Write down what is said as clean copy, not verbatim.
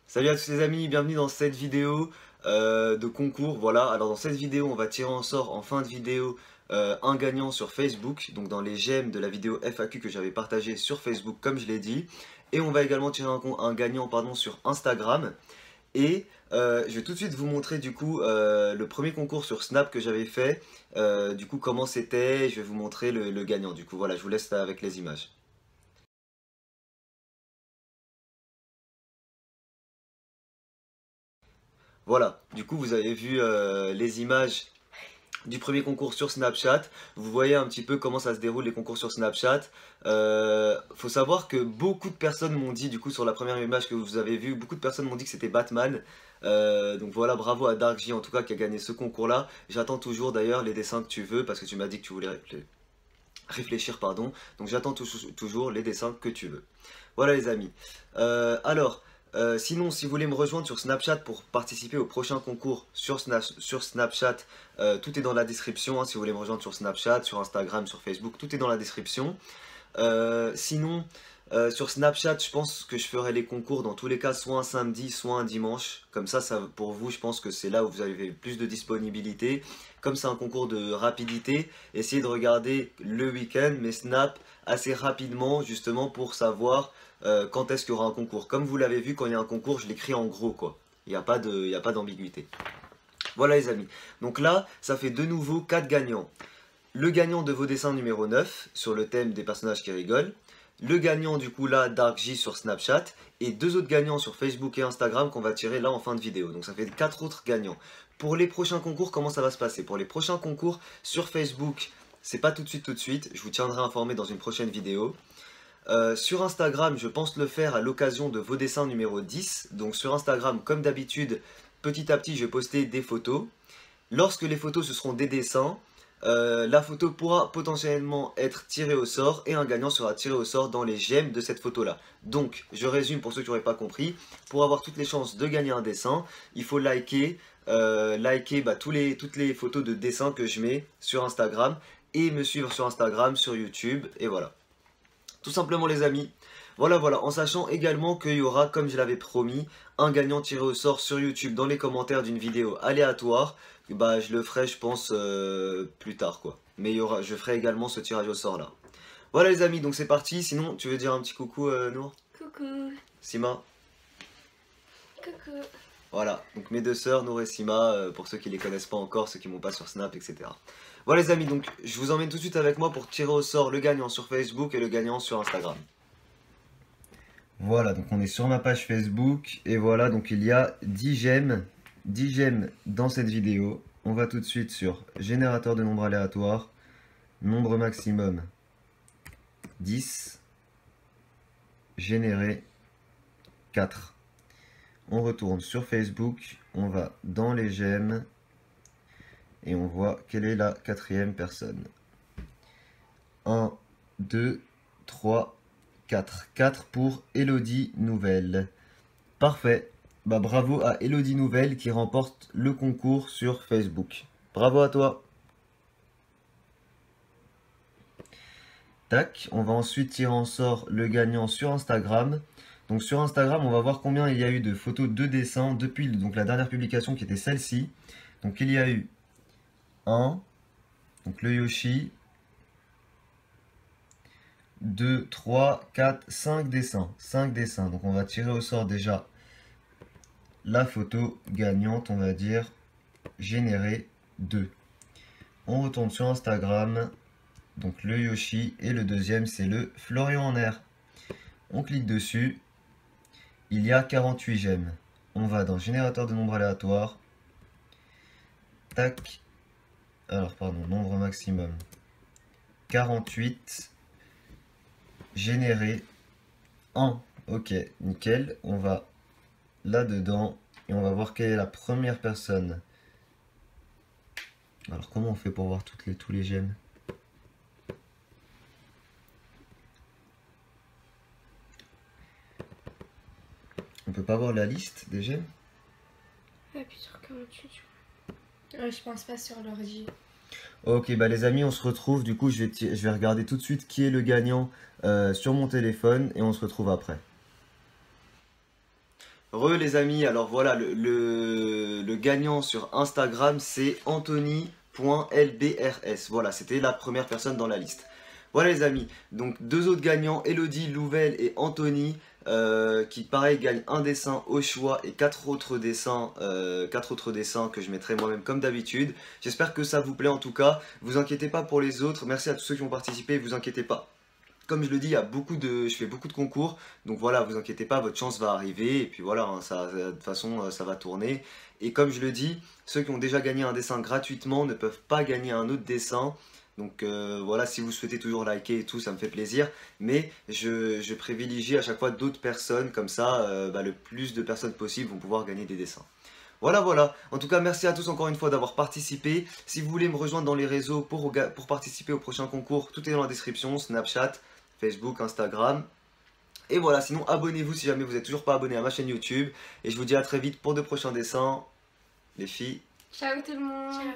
Salut à tous les amis, bienvenue dans cette vidéo de concours. Voilà, alors dans cette vidéo, on va tirer en sort en fin de vidéo un gagnant sur Facebook, donc dans les j'aime de la vidéo FAQ que j'avais partagée sur Facebook comme je l'ai dit. Et on va également tirer un gagnant pardon, sur Instagram. Et je vais tout de suite vous montrer du coup le premier concours sur Snap que j'avais fait. Du coup comment c'était, je vais vous montrer le gagnant. Du coup voilà, je vous laisse avec les images. Voilà, du coup vous avez vu les images du premier concours sur Snapchat. Vous voyez un petit peu comment ça se déroule les concours sur Snapchat. Faut savoir que beaucoup de personnes m'ont dit, du coup sur la première image que vous avez vue, beaucoup de personnes m'ont dit que c'était Batman. Donc voilà, bravo à Darkj en tout cas qui a gagné ce concours-là. J'attends toujours d'ailleurs les dessins que tu veux parce que tu m'as dit que tu voulais réfléchir, pardon. Donc j'attends toujours les dessins que tu veux. Voilà les amis. Sinon, si vous voulez me rejoindre sur Snapchat pour participer au prochain concours sur Snapchat, tout est dans la description. Hein, si vous voulez me rejoindre sur Snapchat, sur Instagram, sur Facebook, tout est dans la description. Sinon, sur Snapchat, je pense que je ferai les concours dans tous les cas, soit un samedi, soit un dimanche. Comme ça, pour vous, je pense que c'est là où vous avez plus de disponibilité. Comme c'est un concours de rapidité, essayez de regarder le week-end, mais Snap assez rapidement, justement pour savoir quand est-ce qu'il y aura un concours. Comme vous l'avez vu, quand il y a un concours, je l'écris en gros, quoi. Il n'y a pas d'ambiguïté. Voilà les amis. Donc là, ça fait de nouveau 4 gagnants. Le gagnant de vos dessins numéro 9 sur le thème des personnages qui rigolent. Le gagnant du coup là, Darkj sur Snapchat. Et 2 autres gagnants sur Facebook et Instagram qu'on va tirer là en fin de vidéo. Donc ça fait 4 autres gagnants. Pour les prochains concours, comment ça va se passer? Pour les prochains concours sur Facebook, c'est pas tout de suite. Je vous tiendrai informé dans une prochaine vidéo. Sur Instagram, je pense le faire à l'occasion de vos dessins numéro 10. Donc sur Instagram, comme d'habitude, petit à petit, je vais poster des photos. Lorsque les photos ce seront des dessins, la photo pourra potentiellement être tirée au sort et un gagnant sera tiré au sort dans les j'aime de cette photo là. Donc, je résume pour ceux qui n'auraient pas compris, pour avoir toutes les chances de gagner un dessin, il faut liker, toutes les photos de dessins que je mets sur Instagram et me suivre sur Instagram, sur YouTube et voilà. Tout simplement les amis. Voilà, en sachant également qu'il y aura, comme je l'avais promis, un gagnant tiré au sort sur YouTube dans les commentaires d'une vidéo aléatoire. Bah je le ferai je pense plus tard quoi. Mais je ferai également ce tirage au sort là. Voilà les amis, donc c'est parti. Sinon, tu veux dire un petit coucou Nour? Coucou. Sima? Coucou. Voilà, donc mes deux sœurs, Nour et Sima, pour ceux qui les connaissent pas encore, ceux qui m'ont pas sur Snap, etc. Voilà les amis, donc je vous emmène tout de suite avec moi pour tirer au sort le gagnant sur Facebook et le gagnant sur Instagram. Voilà, donc on est sur ma page Facebook et voilà, donc il y a 10 j'aime dans cette vidéo. On va tout de suite sur générateur de nombres aléatoires, nombre maximum 10, générer 4. On retourne sur Facebook, on va dans les j'aime et on voit quelle est la quatrième personne. 1, 2, 3, 4. 4 pour Elodie Nouvelle. Parfait. Bah bravo à Elodie Nouvelle qui remporte le concours sur Facebook. Bravo à toi. Tac, on va ensuite tirer en sort le gagnant sur Instagram. Donc sur Instagram, on va voir combien il y a eu de photos de dessins depuis donc, la dernière publication qui était celle-ci. Donc il y a eu 1, donc le Yoshi, 2, 3, 4, 5 dessins. 5 dessins. Donc on va tirer au sort déjà la photo gagnante, on va dire générer 2. On retourne sur Instagram, donc le Yoshi, et le deuxième c'est le Florian en air. On clique dessus, il y a 48 j'aime. On va dans générateur de nombres aléatoires, tac, alors pardon, nombre maximum 48, générer 1. Ok, nickel, on va là-dedans et on va voir quelle est la première personne. Alors comment on fait pour voir tous les j'aime? On peut pas voir la liste des j'aime? Appuie sur 48. Je pense pas sur l'ordi. Ok, bah les amis, on se retrouve. Du coup, je vais regarder tout de suite qui est le gagnant sur mon téléphone et on se retrouve après. Les amis, alors voilà, le gagnant sur Instagram c'est Anthony.lbrs. Voilà, c'était la première personne dans la liste. Voilà les amis, donc deux autres gagnants, Elodie, Louvel et Anthony, qui pareil gagnent un dessin au choix et quatre autres dessins que je mettrai moi-même comme d'habitude. J'espère que ça vous plaît en tout cas, vous inquiétez pas pour les autres, merci à tous ceux qui ont participé, vous inquiétez pas. Comme je le dis, je fais beaucoup de concours, donc voilà, vous inquiétez pas, votre chance va arriver, et puis voilà, hein, de toute façon, ça va tourner. Et comme je le dis, ceux qui ont déjà gagné un dessin gratuitement ne peuvent pas gagner un autre dessin. Donc voilà, si vous souhaitez toujours liker et tout, ça me fait plaisir. Mais je privilégie à chaque fois d'autres personnes, comme ça, le plus de personnes possible vont pouvoir gagner des dessins. Voilà, voilà. En tout cas, merci à tous encore une fois d'avoir participé. Si vous voulez me rejoindre dans les réseaux pour participer au prochain concours, tout est dans la description, Snapchat, Facebook, Instagram. Et voilà, sinon abonnez-vous si jamais vous n'êtes toujours pas abonné à ma chaîne YouTube. Et je vous dis à très vite pour de prochains dessins. Les filles. Ciao tout le monde. Ciao.